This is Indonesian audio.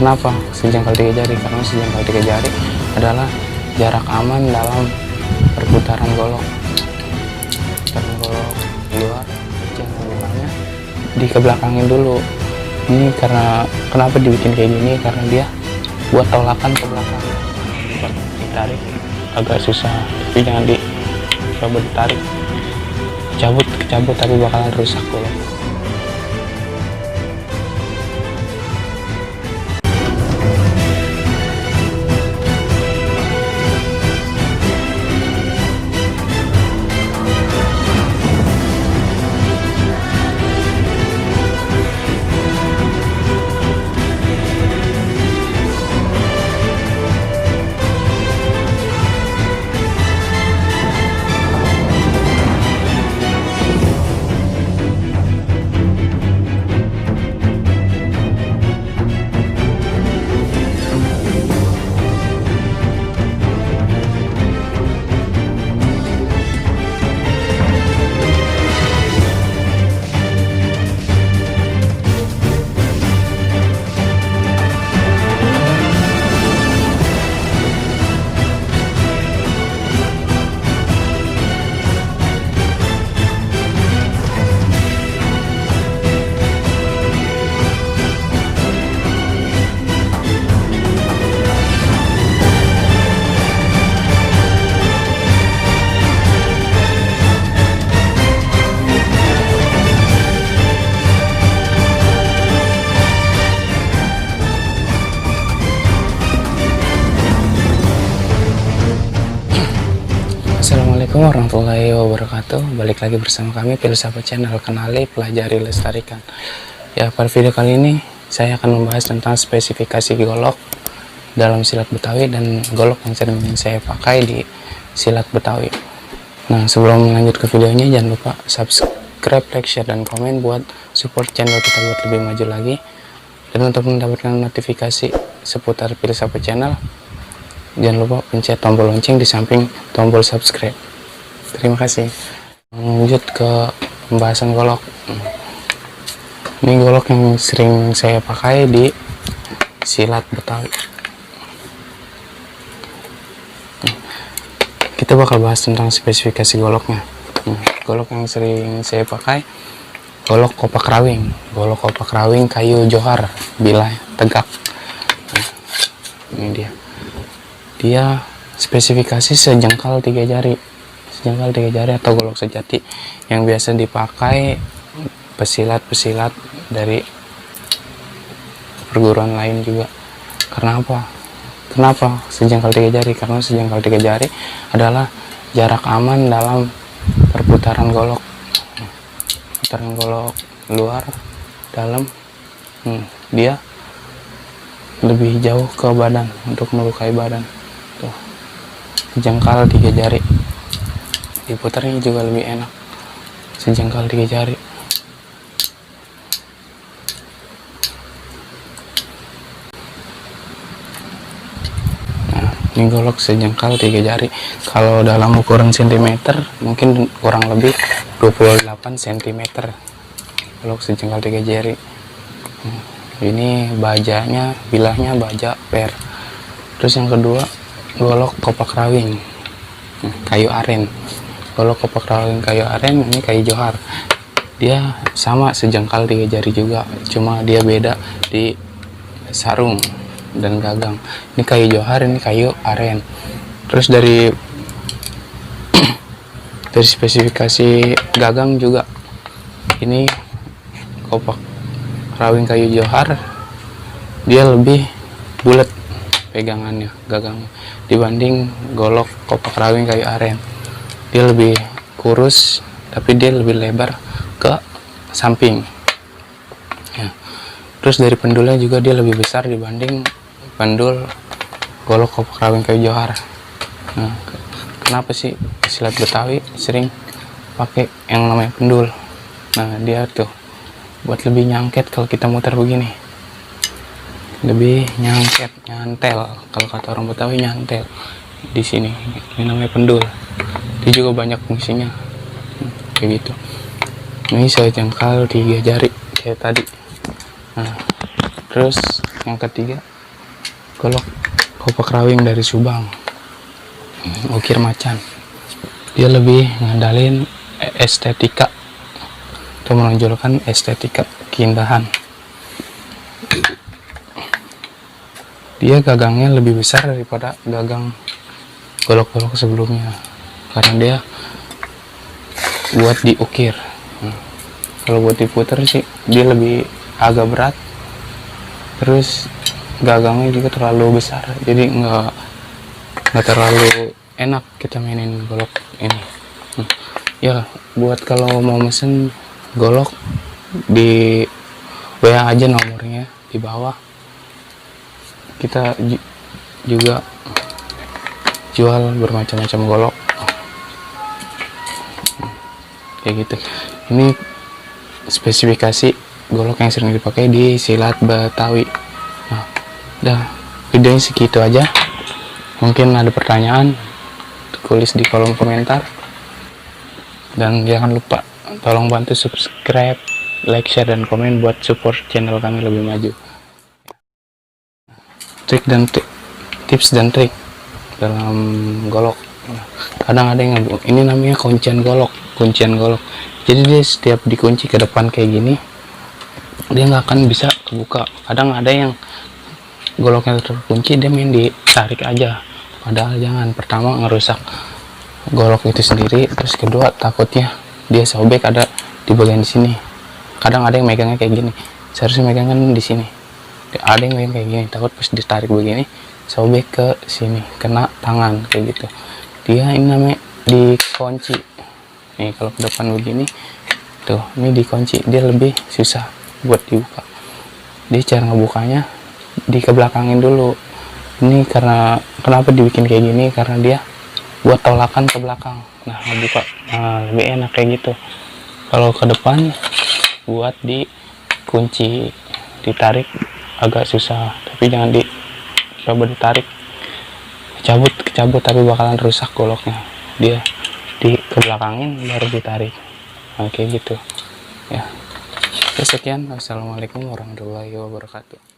Kenapa sejengkal 3 jari? Karena sejengkal 3 jari adalah jarak aman dalam perputaran golok. Perputaran golok luar, jangan bilangnya dikebelakangin dulu. Ini karena kenapa dibikin kayak gini? Karena dia buat tolakan ke belakang. Ditarik agak susah, tapi jangan coba ditarik. Kecabut tapi bakalan rusak golok. Assalamualaikum warahmatullahi wabarakatuh. Balik lagi bersama kami Filsafat Channel, kenali, pelajari, lestarikan. Ya, pada video kali ini saya akan membahas tentang spesifikasi golok dalam silat Betawi dan golok yang sering saya pakai di silat Betawi. Nah, sebelum lanjut ke videonya, jangan lupa subscribe, like, share, dan komen buat support channel kita buat lebih maju lagi. Dan untuk mendapatkan notifikasi seputar Filsafat Channel, jangan lupa pencet tombol lonceng di samping tombol subscribe. Terima kasih. Lanjut ke pembahasan golok. Ini golok yang sering saya pakai di silat Betawi. Kita bakal bahas tentang spesifikasi goloknya. Golok yang sering saya pakai golok kopak rawing. Golok kopak rawing kayu johar, bilah tegak. Ini dia spesifikasi sejengkal 3 jari atau golok sejati yang biasa dipakai pesilat-pesilat dari perguruan lain juga. Kenapa sejengkal 3 jari? Karena sejengkal 3 jari adalah jarak aman dalam perputaran golok. Putaran golok luar, dalam, dia lebih jauh ke badan untuk melukai badan. Tuh, sejengkal 3 jari, diputarnya juga lebih enak. Sejengkal 3 jari. Nah, ini golok sejengkal 3 jari. Kalau dalam ukuran cm mungkin kurang lebih 28 cm. Golok sejengkal 3 jari. Ini bajanya, bilahnya baja per. Terus yang kedua, golok kopak rawing kayu aren. Golok kopak rawing kayu aren ini kayu johar. Dia sama sejengkal 3 jari juga, cuma dia beda di sarung dan gagang. Ini kayu johar, ini kayu aren. Terus dari spesifikasi gagang juga, ini kopak rawing kayu johar, dia lebih bulat pegangannya, gagangnya, dibanding golok kopak rawing kayu aren. Dia lebih kurus tapi dia lebih lebar ke samping ya. Terus dari pendulnya juga dia lebih besar dibanding pendul golok kopak rawing kayu johar. Nah, kenapa sih silat Betawi sering pakai yang namanya pendul? Nah, dia tuh buat lebih nyangket kalau kita muter begini, lebih nyangket, nyantel. Kalau kata orang Betawi, nyantel di sini. Ini namanya pendul. Dia juga banyak fungsinya, kayak gitu. Ini sejengkal 3 jari kayak tadi. Nah, terus yang ketiga, golok kopak rawing dari Subang, ukir macan. Dia lebih ngandalin estetika atau menonjolkan estetika keindahan. Dia gagangnya lebih besar daripada gagang golok-golok sebelumnya karena dia buat diukir. Kalau buat diputer sih dia lebih agak berat, terus gagangnya juga terlalu besar, jadi nggak terlalu enak kita mainin golok ini. Ya buat kalau mau mesen golok, di WA aja nomornya di bawah. Kita juga jual bermacam-macam golok kayak gitu. Ini spesifikasi golok yang sering dipakai di silat Betawi. Nah, udah, videonya segitu aja. Mungkin ada pertanyaan, tulis di kolom komentar. Dan jangan lupa tolong bantu subscribe, like, share, dan komen buat support channel kami lebih maju. Tips dan trik dalam golok. Kadang ada yang ini namanya kuncian golok. Jadi dia setiap dikunci ke depan kayak gini, dia nggak akan bisa kebuka. Kadang ada yang goloknya terkunci, dia main ditarik aja. Padahal jangan. Pertama ngerusak golok itu sendiri, terus kedua takutnya dia sobek ada di bagian sini. Kadang ada yang megangnya kayak gini, seharusnya megangnya di sini. Ada yang megang kayak gini, takut pas ditarik begini sobek ke sini, kena tangan kayak gitu. Dia ini namanya dikunci. Nih kalau ke depan begini tuh, ini dikunci, dia lebih susah buat dibuka. Dia cara ngebukanya dikebelakangin dulu. Ini karena kenapa dibikin kayak gini, karena dia buat tolakan ke belakang. Nah ngebuka lebih enak kayak gitu. Kalau ke depan buat dikunci, ditarik agak susah, tapi jangan coba ditarik kecabut tapi bakalan rusak goloknya. Dia dikebelakangin baru ditarik. Nah, kayak gitu ya. Sekian, wassalamualaikum warahmatullahi wabarakatuh.